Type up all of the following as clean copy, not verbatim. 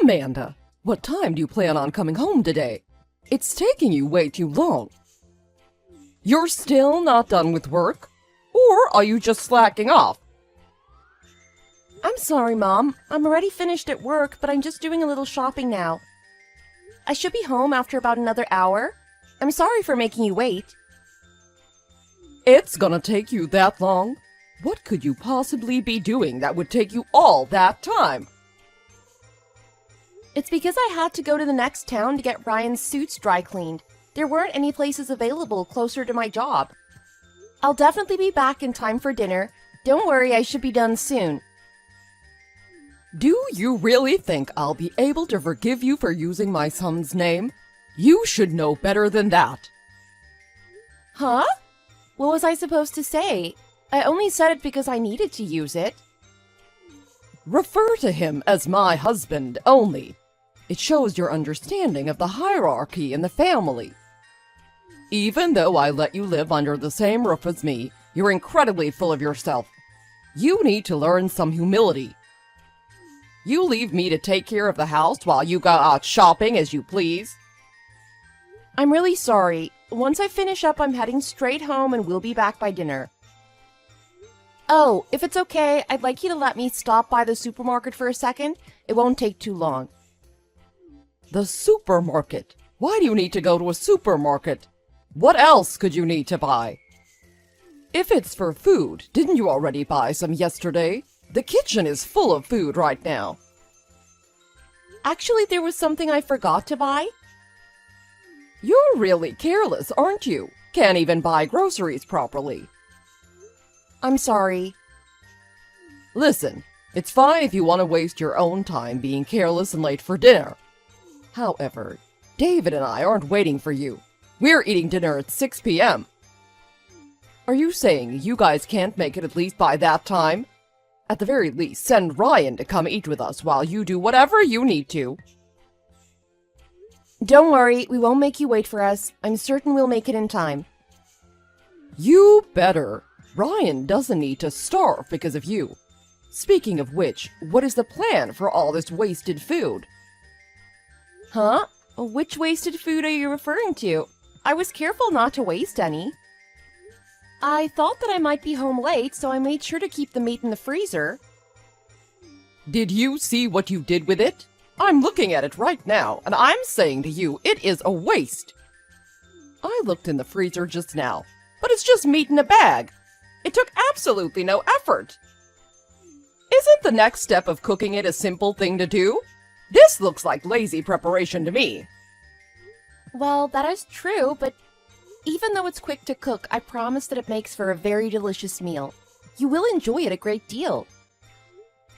Amanda, what time do you plan on coming home today? It's taking you way too long. You're still not done with work? Or are you just slacking off? I'm sorry, Mom. I'm already finished at work, but I'm just doing a little shopping now. I should be home after about another hour. I'm sorry for making you wait. It's gonna take you that long? What could you possibly be doing that would take you all that time? It's because I had to go to the next town to get Ryan's suits dry cleaned. There weren't any places available closer to my job. I'll definitely be back in time for dinner. Don't worry, I should be done soon. Do you really think I'll be able to forgive you for using my son's name? You should know better than that. Huh? What was I supposed to say? I only said it because I needed to use it. Refer to him as my husband only. It shows your understanding of the hierarchy in the family. Even though I let you live under the same roof as me, you're incredibly full of yourself. You need to learn some humility. You leave me to take care of the house while you go out shopping as you please. I'm really sorry. Once I finish up, I'm heading straight home and we'll be back by dinner. Oh, if it's okay, I'd like you to let me stop by the supermarket for a second. It won't take too long. The supermarket? Why do you need to go to a supermarket? What else could you need to buy? If it's for food, didn't you already buy some yesterday? The kitchen is full of food right now. Actually, there was something I forgot to buy. You're really careless, aren't you? Can't even buy groceries properly. I'm sorry. Listen, it's fine if you want to waste your own time being careless and late for dinner. However, David and I aren't waiting for you. We're eating dinner at 6 p.m. Are you saying you guys can't make it at least by that time? At the very least, send Ryan to come eat with us while you do whatever you need to. Don't worry, we won't make you wait for us. I'm certain we'll make it in time. You better. Ryan doesn't need to starve because of you. Speaking of which, what is the plan for all this wasted food? Huh? Which wasted food are you referring to? I was careful not to waste any. I thought that I might be home late, so I made sure to keep the meat in the freezer. Did you see what you did with it? I'm looking at it right now, and I'm saying to you, it is a waste. I looked in the freezer just now, but it's just meat in a bag. It took absolutely no effort. Isn't the next step of cooking it a simple thing to do? This looks like lazy preparation to me. Well, that is true, but even though it's quick to cook, I promise that it makes for a very delicious meal. You will enjoy it a great deal.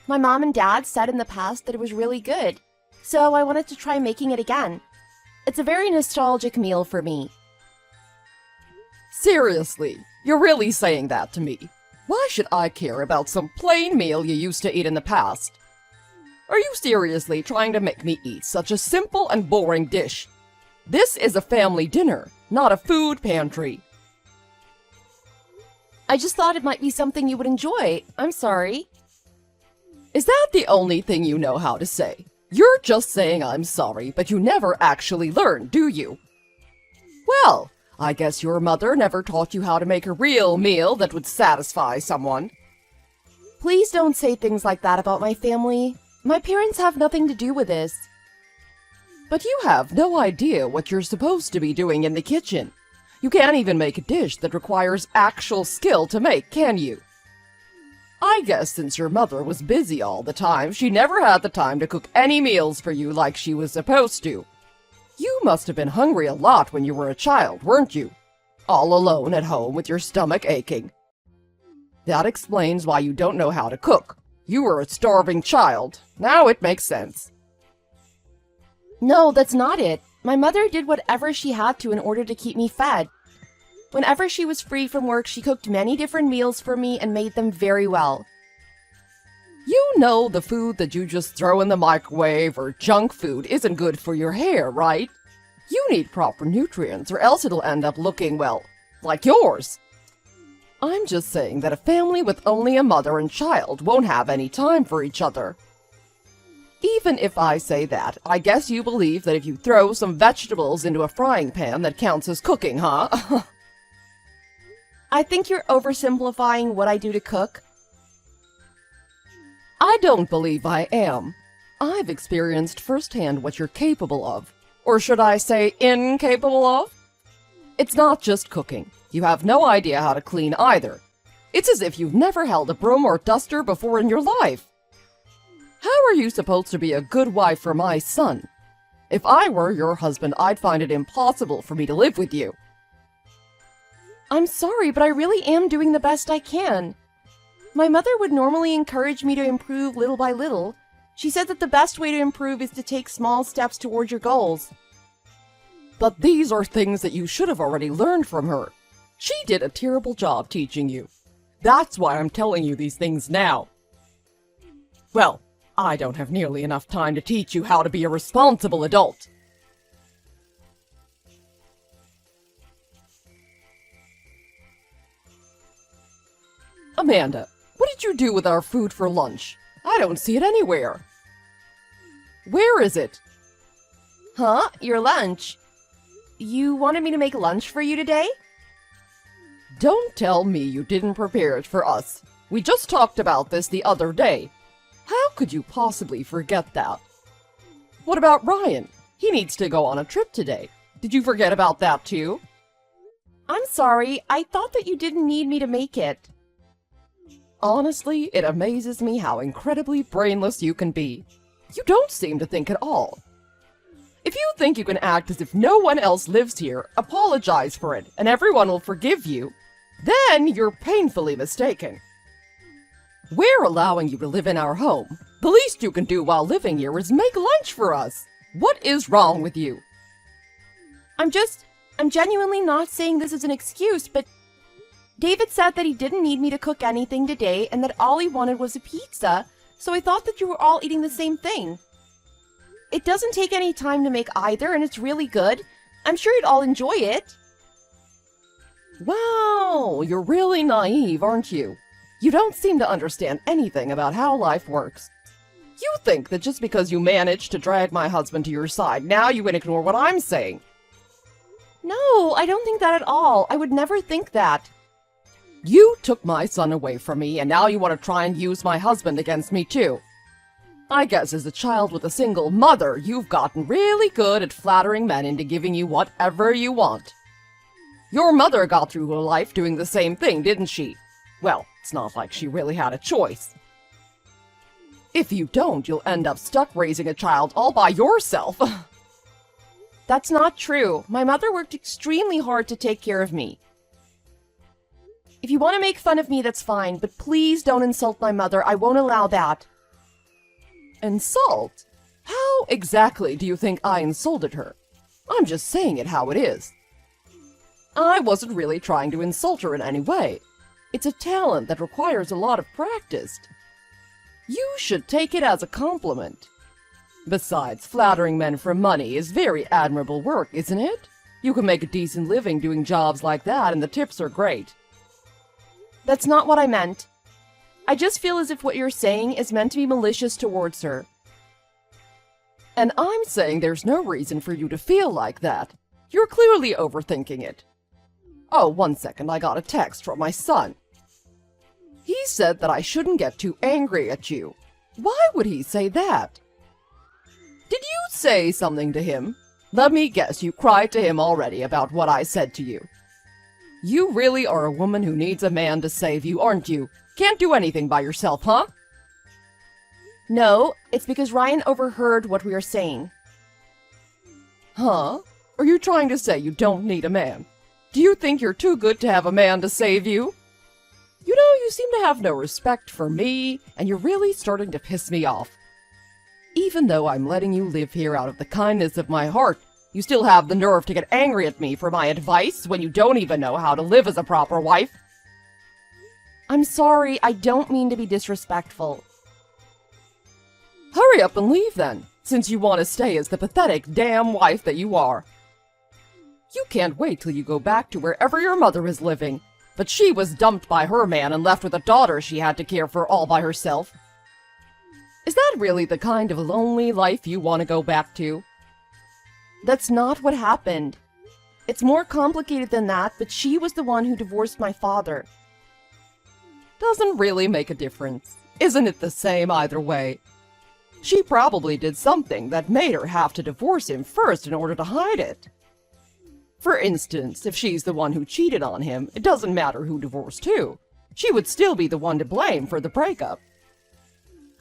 My mom and dad said in the past that it was really good, so I wanted to try making it again. It's a very nostalgic meal for me. Seriously, you're really saying that to me? Why should I care about some plain meal you used to eat in the past? Are you seriously trying to make me eat such a simple and boring dish? This is a family dinner, not a food pantry. I just thought it might be something you would enjoy. I'm sorry. Is that the only thing you know how to say? You're just saying I'm sorry, but you never actually learn, do you? Well, I guess your mother never taught you how to make a real meal that would satisfy someone. Please don't say things like that about my family. My parents have nothing to do with this. But you have no idea what you're supposed to be doing in the kitchen. You can't even make a dish that requires actual skill to make, can you? I guess since your mother was busy all the time, she never had the time to cook any meals for you like she was supposed to. You must have been hungry a lot when you were a child, weren't you? All alone at home with your stomach aching. That explains why you don't know how to cook. You were a starving child. Now it makes sense. No, that's not it. My mother did whatever she had to in order to keep me fed. Whenever she was free from work, she cooked many different meals for me and made them very well. You know the food that you just throw in the microwave or junk food isn't good for your hair, right? You need proper nutrients or else it'll end up looking, well, like yours. I'm just saying that a family with only a mother and child won't have any time for each other. Even if I say that, I guess you believe that if you throw some vegetables into a frying pan, that counts as cooking, huh? I think you're oversimplifying what I do to cook. I don't believe I am. I've experienced firsthand what you're capable of. Or should I say incapable of? It's not just cooking. You have no idea how to clean either. It's as if you've never held a broom or duster before in your life. How are you supposed to be a good wife for my son? If I were your husband, I'd find it impossible for me to live with you. I'm sorry, but I really am doing the best I can. My mother would normally encourage me to improve little by little. She said that the best way to improve is to take small steps toward your goals. But these are things that you should have already learned from her. She did a terrible job teaching you. That's why I'm telling you these things now. Well, I don't have nearly enough time to teach you how to be a responsible adult. Amanda, what did you do with our food for lunch? I don't see it anywhere. Where is it? Huh? Your lunch? You wanted me to make lunch for you today? Don't tell me you didn't prepare it for us. We just talked about this the other day. How could you possibly forget that? What about Ryan? He needs to go on a trip today. Did you forget about that too? I'm sorry. I thought that you didn't need me to make it. Honestly, it amazes me how incredibly brainless you can be. You don't seem to think at all. If you think you can act as if no one else lives here, apologize for it, and everyone will forgive you, then you're painfully mistaken. We're allowing you to live in our home. The least you can do while living here is make lunch for us. What is wrong with you? I'm genuinely not saying this as an excuse, but David said that he didn't need me to cook anything today and that all he wanted was a pizza, so I thought that you were all eating the same thing. It doesn't take any time to make either, and it's really good. I'm sure you'd all enjoy it. Wow, you're really naive, aren't you? You don't seem to understand anything about how life works. You think that just because you managed to drag my husband to your side, now you can ignore what I'm saying. No, I don't think that at all. I would never think that. You took my son away from me, and now you want to try and use my husband against me too. I guess as a child with a single mother, you've gotten really good at flattering men into giving you whatever you want. Your mother got through her life doing the same thing, didn't she? Well, it's not like she really had a choice. If you don't, you'll end up stuck raising a child all by yourself. That's not true. My mother worked extremely hard to take care of me. If you want to make fun of me, that's fine, but please don't insult my mother. I won't allow that. Insult? How exactly do you think I insulted her? I'm just saying it how it is. I wasn't really trying to insult her in any way. It's a talent that requires a lot of practice. You should take it as a compliment. Besides, flattering men for money is very admirable work, isn't it? You can make a decent living doing jobs like that, and the tips are great. That's not what I meant. I just feel as if what you're saying is meant to be malicious towards her. And I'm saying there's no reason for you to feel like that. You're clearly overthinking it. Oh, 1 second, I got a text from my son. He said that I shouldn't get too angry at you. Why would he say that? Did you say something to him? Let me guess, you cried to him already about what I said to you. You really are a woman who needs a man to save you, aren't you? Can't do anything by yourself, huh? No, it's because Ryan overheard what we were saying. Huh? Are you trying to say you don't need a man? Do you think you're too good to have a man to save you? You know, you seem to have no respect for me, and you're really starting to piss me off. Even though I'm letting you live here out of the kindness of my heart, you still have the nerve to get angry at me for my advice when you don't even know how to live as a proper wife. I'm sorry, I don't mean to be disrespectful. Hurry up and leave then, since you want to stay as the pathetic damn wife that you are. You can't wait till you go back to wherever your mother is living, but she was dumped by her man and left with a daughter she had to care for all by herself. Is that really the kind of lonely life you want to go back to? That's not what happened. It's more complicated than that, but she was the one who divorced my father. Doesn't really make a difference. Isn't it the same either way? She probably did something that made her have to divorce him first in order to hide it. For instance, if she's the one who cheated on him, it doesn't matter who divorced who. She would still be the one to blame for the breakup.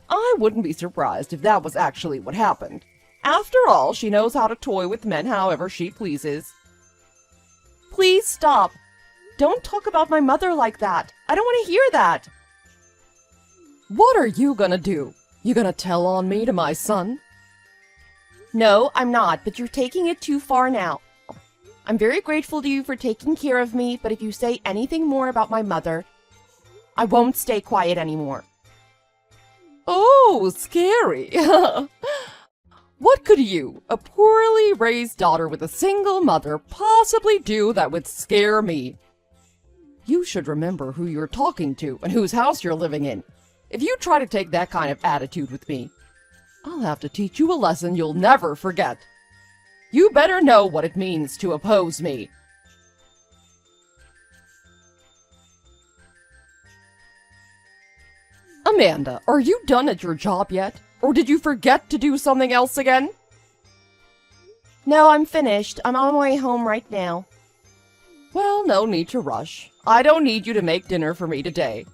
I wouldn't be surprised if that was actually what happened. After all, she knows how to toy with men however she pleases. Please stop. Don't talk about my mother like that. I don't want to hear that. What are you gonna do? You gonna tell on me to my son? No, I'm not, but you're taking it too far now. I'm very grateful to you for taking care of me, but if you say anything more about my mother, I won't stay quiet anymore. Oh, scary. What could you, a poorly raised daughter with a single mother, possibly do that would scare me? You should remember who you're talking to and whose house you're living in. If you try to take that kind of attitude with me, I'll have to teach you a lesson you'll never forget. You better know what it means to oppose me. Amanda, are you done at your job yet? Or did you forget to do something else again? No, I'm finished. I'm on my way home right now. Well, no need to rush. I don't need you to make dinner for me today.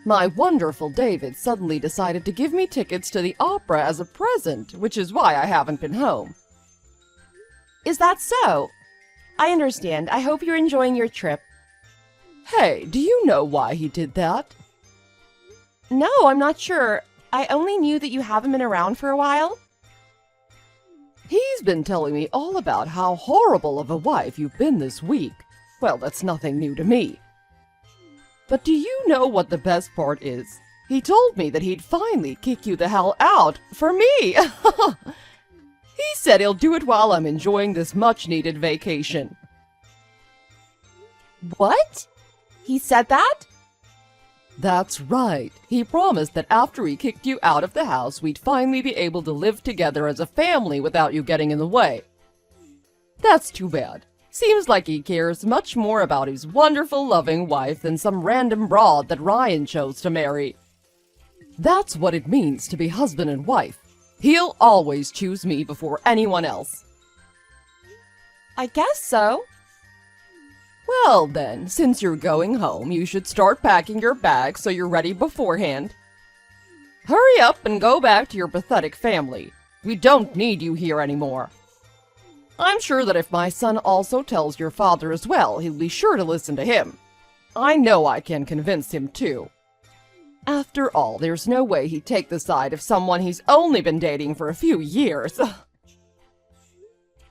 My wonderful David suddenly decided to give me tickets to the opera as a present, which is why I haven't been home. Is that so? I understand. I hope you're enjoying your trip. Hey, do you know why he did that? No, I'm not sure. I only knew that you haven't been around for a while. He's been telling me all about how horrible of a wife you've been this week. Well, that's nothing new to me. But do you know what the best part is? He told me that he'd finally kick you the hell out for me. He said he'll do it while I'm enjoying this much-needed vacation. What? He said that? That's right. He promised that after he kicked you out of the house, we'd finally be able to live together as a family without you getting in the way. That's too bad. Seems like he cares much more about his wonderful, loving wife than some random broad that Ryan chose to marry. That's what it means to be husband and wife. He'll always choose me before anyone else. I guess so. Well then, since you're going home, you should start packing your bags so you're ready beforehand. Hurry up and go back to your pathetic family. We don't need you here anymore. I'm sure that if my son also tells your father as well, he'll be sure to listen to him. I know I can convince him too. After all, there's no way he'd take the side of someone he's only been dating for a few years.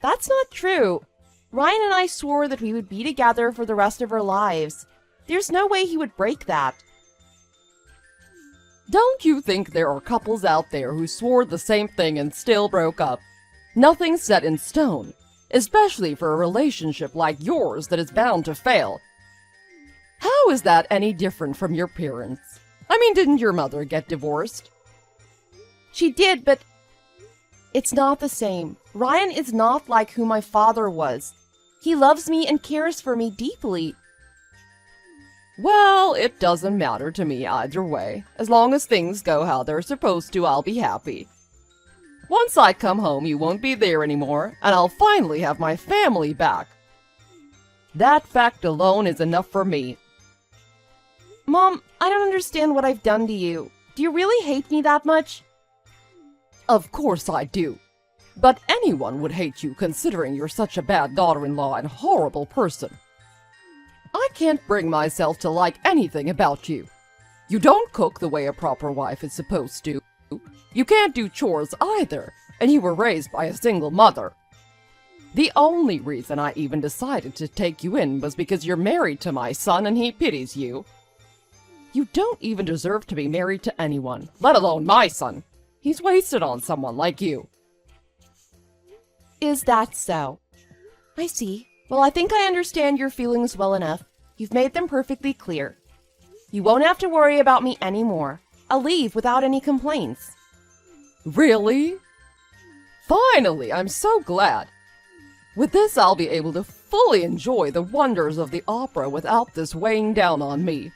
That's not true. Ryan and I swore that we would be together for the rest of our lives. There's no way he would break that. Don't you think there are couples out there who swore the same thing and still broke up? Nothing's set in stone, especially for a relationship like yours that is bound to fail. How is that any different from your parents? I mean, didn't your mother get divorced? She did, but it's not the same. Ryan is not like who my father was. He loves me and cares for me deeply. Well, it doesn't matter to me either way. As long as things go how they're supposed to, I'll be happy. Once I come home, you won't be there anymore, and I'll finally have my family back. That fact alone is enough for me. Mom, I don't understand what I've done to you. Do you really hate me that much? Of course I do. But anyone would hate you considering you're such a bad daughter-in-law and horrible person. I can't bring myself to like anything about you. You don't cook the way a proper wife is supposed to. You can't do chores either, and you were raised by a single mother. The only reason I even decided to take you in was because you're married to my son and he pities you. You don't even deserve to be married to anyone, let alone my son. He's wasted on someone like you. Is that so? I see. Well, I think I understand your feelings well enough. You've made them perfectly clear. You won't have to worry about me anymore. I'll leave without any complaints. Really? Finally, I'm so glad. With this, I'll be able to fully enjoy the wonders of the opera without this weighing down on me.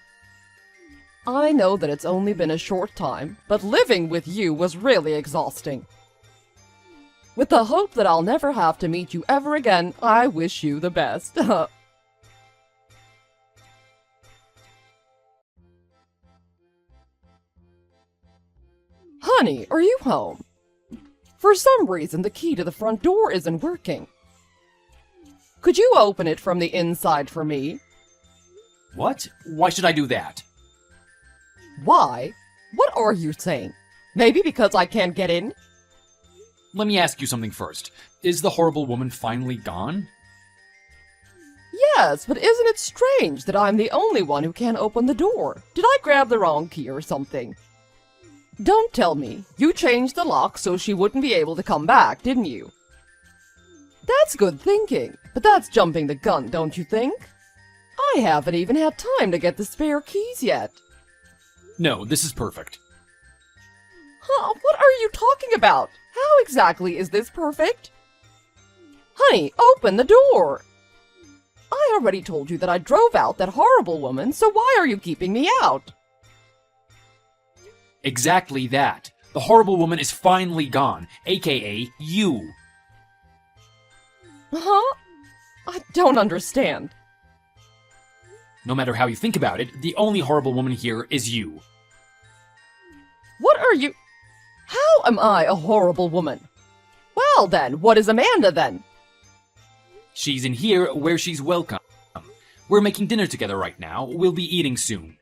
I know that it's only been a short time, but living with you was really exhausting. With the hope that I'll never have to meet you ever again, I wish you the best. Honey, are you home? For some reason, the key to the front door isn't working. Could you open it from the inside for me? What? Why should I do that? Why? What are you saying? Maybe because I can't get in? Let me ask you something first. Is the horrible woman finally gone? Yes, but isn't it strange that I'm the only one who can't open the door? Did I grab the wrong key or something? Don't tell me. You changed the lock so she wouldn't be able to come back, didn't you? That's good thinking, but that's jumping the gun, don't you think? I haven't even had time to get the spare keys yet. No, this is perfect. Huh, what are you talking about? How exactly is this perfect? Honey, open the door! I already told you that I drove out that horrible woman, so why are you keeping me out? Exactly that. The horrible woman is finally gone, aka you. Huh? I don't understand. No matter how you think about it, the only horrible woman here is you. What are you... How am I a horrible woman? Well then, what is Amanda then? She's in here where she's welcome. We're making dinner together right now. We'll be eating soon.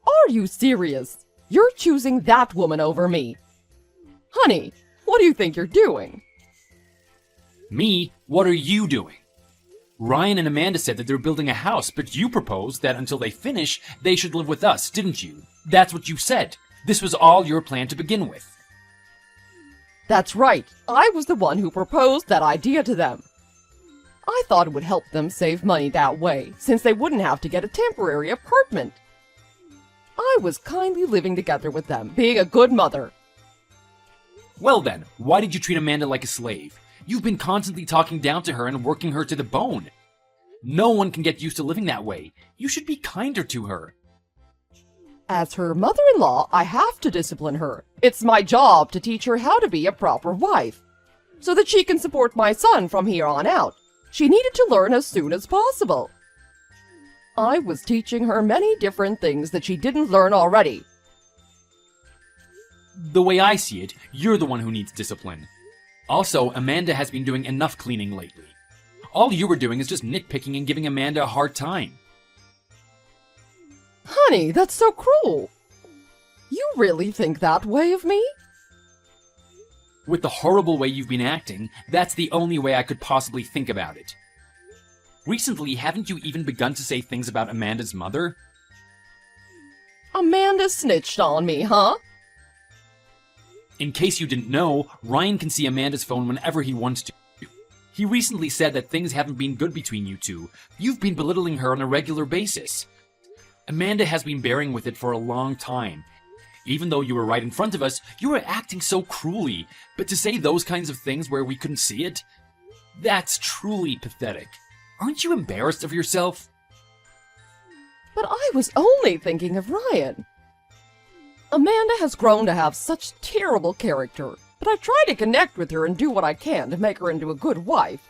Are you serious? You're choosing that woman over me. Honey, what do you think you're doing? Me? What are you doing? Ryan and Amanda said that they're building a house, but you proposed that until they finish, they should live with us, didn't you? That's what you said. This was all your plan to begin with. That's right. I was the one who proposed that idea to them. I thought it would help them save money that way, since they wouldn't have to get a temporary apartment. I was kindly living together with them, being a good mother. Well then, why did you treat Amanda like a slave? You've been constantly talking down to her and working her to the bone. No one can get used to living that way. You should be kinder to her. As her mother-in-law, I have to discipline her. It's my job to teach her how to be a proper wife, so that she can support my son from here on out. She needed to learn as soon as possible. I was teaching her many different things that she didn't learn already. The way I see it, you're the one who needs discipline. Also, Amanda has been doing enough cleaning lately. All you were doing is just nitpicking and giving Amanda a hard time. Honey, that's so cruel. You really think that way of me? With the horrible way you've been acting, that's the only way I could possibly think about it. Recently, haven't you even begun to say things about Amanda's mother? Amanda snitched on me, huh? In case you didn't know, Ryan can see Amanda's phone whenever he wants to. He recently said that things haven't been good between you two. You've been belittling her on a regular basis. Amanda has been bearing with it for a long time. Even though you were right in front of us, you were acting so cruelly. But to say those kinds of things where we couldn't see it? That's truly pathetic. Aren't you embarrassed of yourself? But I was only thinking of Ryan. Amanda has grown to have such terrible character, but I try to connect with her and do what I can to make her into a good wife.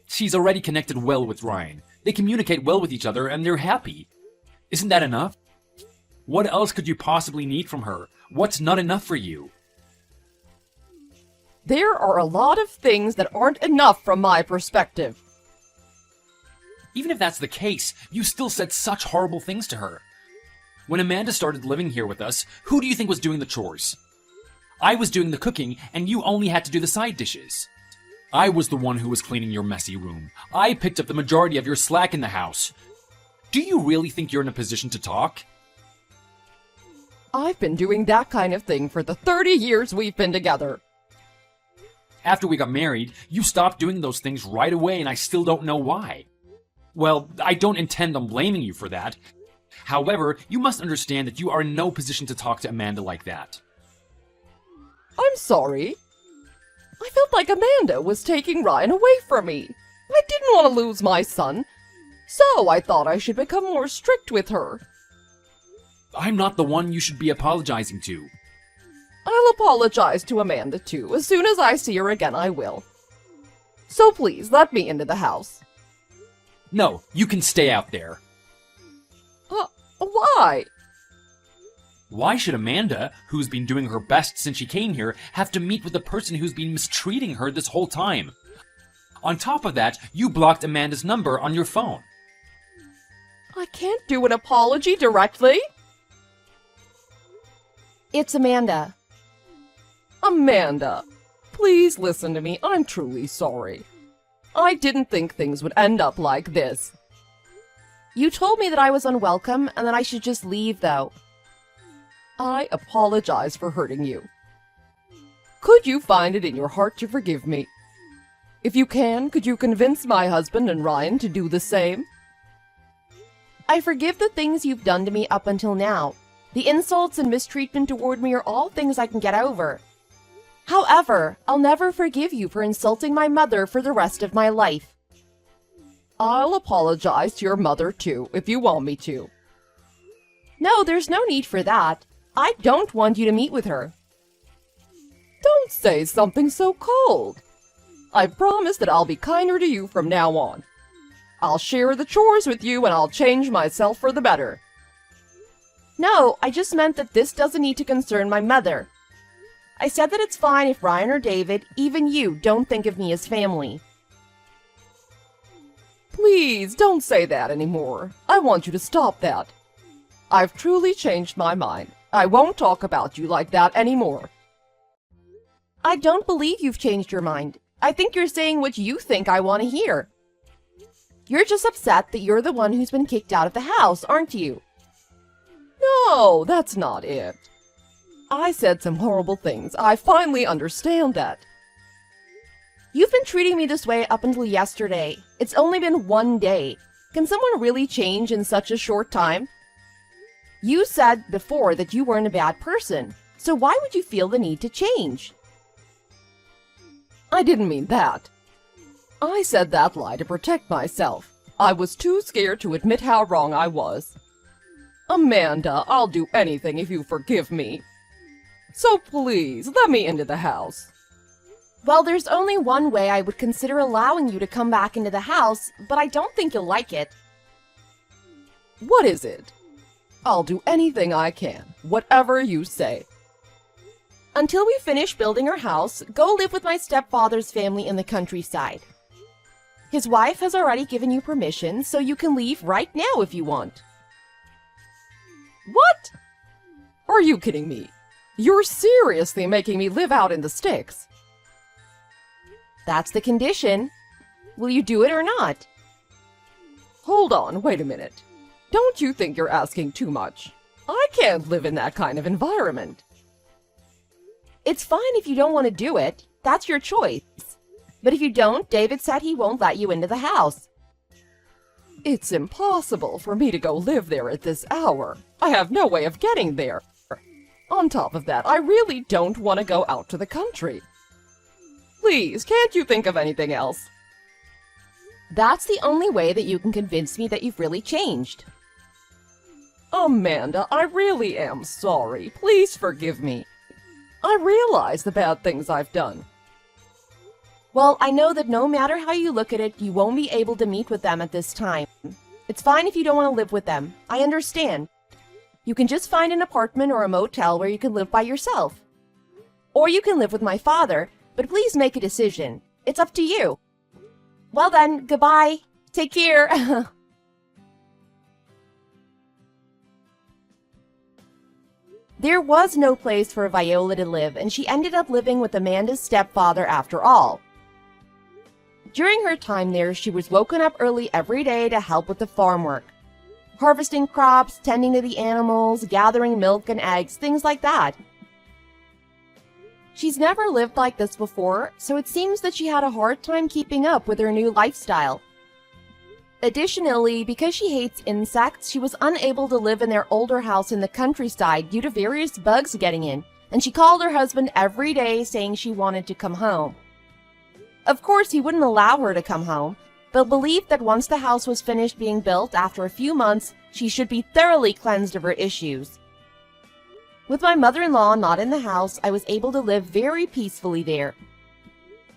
She's already connected well with Ryan. They communicate well with each other and they're happy. Isn't that enough? What else could you possibly need from her? What's not enough for you? There are a lot of things that aren't enough from my perspective. Even if that's the case, you still said such horrible things to her. When Amanda started living here with us, who do you think was doing the chores? I was doing the cooking, and you only had to do the side dishes. I was the one who was cleaning your messy room. I picked up the majority of your slack in the house. Do you really think you're in a position to talk? I've been doing that kind of thing for the 30 years we've been together. After we got married, you stopped doing those things right away, and I still don't know why. Well, I don't intend on blaming you for that. However, you must understand that you are in no position to talk to Amanda like that. I'm sorry. I felt like Amanda was taking Ryan away from me. I didn't want to lose my son, so I thought I should become more strict with her. I'm not the one you should be apologizing to. I'll apologize to Amanda, too. As soon as I see her again, I will. So please, let me into the house. No, you can stay out there. Why? Why should Amanda, who's been doing her best since she came here, have to meet with the person who's been mistreating her this whole time? On top of that, you blocked Amanda's number on your phone. I can't do an apology directly. It's Amanda. Amanda, please listen to me. I'm truly sorry. I didn't think things would end up like this. You told me that I was unwelcome and that I should just leave, though. I apologize for hurting you. Could you find it in your heart to forgive me? If you can, could you convince my husband and Ryan to do the same? I forgive the things you've done to me up until now. The insults and mistreatment toward me are all things I can get over. However, I'll never forgive you for insulting my mother for the rest of my life. I'll apologize to your mother, too, if you want me to. No, there's no need for that. I don't want you to meet with her. Don't say something so cold. I promise that I'll be kinder to you from now on. I'll share the chores with you and I'll change myself for the better. No, I just meant that this doesn't need to concern my mother. I said that it's fine if Ryan or David, even you, don't think of me as family. Please, don't say that anymore. I want you to stop that. I've truly changed my mind. I won't talk about you like that anymore. I don't believe you've changed your mind. I think you're saying what you think I want to hear. You're just upset that you're the one who's been kicked out of the house, aren't you? No, that's not it. I said some horrible things. I finally understand that. You've been treating me this way up until yesterday. It's only been one day. Can someone really change in such a short time? You said before that you weren't a bad person, so why would you feel the need to change? I didn't mean that. I said that lie to protect myself. I was too scared to admit how wrong I was. Amanda, I'll do anything if you forgive me. So please, let me into the house. Well, there's only one way I would consider allowing you to come back into the house, but I don't think you'll like it. What is it? I'll do anything I can, whatever you say. Until we finish building our house, go live with my stepfather's family in the countryside. His wife has already given you permission, so you can leave right now if you want. What? Are you kidding me? You're seriously making me live out in the sticks. That's the condition. Will you do it or not? Hold on, wait a minute. Don't you think you're asking too much? I can't live in that kind of environment. It's fine if you don't want to do it. That's your choice. But if you don't, David said he won't let you into the house. It's impossible for me to go live there at this hour. I have no way of getting there. On top of that, I really don't want to go out to the country. Please, can't you think of anything else? That's the only way that you can convince me that you've really changed. Amanda, I really am sorry. Please forgive me. I realize the bad things I've done. Well, I know that no matter how you look at it, you won't be able to meet with them at this time. It's fine if you don't want to live with them. I understand. You can just find an apartment or a motel where you can live by yourself. Or you can live with my father, but please make a decision. It's up to you. Well then, goodbye. Take care. There was no place for Viola to live, and she ended up living with Amanda's stepfather after all. During her time there, she was woken up early every day to help with the farm work. Harvesting crops, tending to the animals, gathering milk and eggs, things like that. She's never lived like this before, so it seems that she had a hard time keeping up with her new lifestyle. Additionally, because she hates insects, she was unable to live in their older house in the countryside due to various bugs getting in, and she called her husband every day saying she wanted to come home. Of course, he wouldn't allow her to come home, but believed that once the house was finished being built after a few months, she should be thoroughly cleansed of her issues. With my mother-in-law not in the house, I was able to live very peacefully there.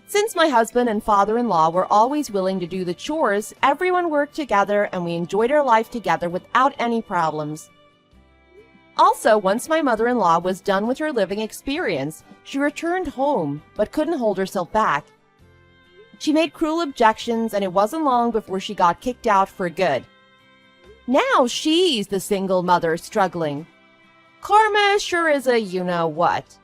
Since my husband and father-in-law were always willing to do the chores, everyone worked together and we enjoyed our life together without any problems. Also, once my mother-in-law was done with her living experience, she returned home, but couldn't hold herself back. She made cruel objections, and it wasn't long before she got kicked out for good. Now she's the single mother struggling. Karma sure is a you-know-what.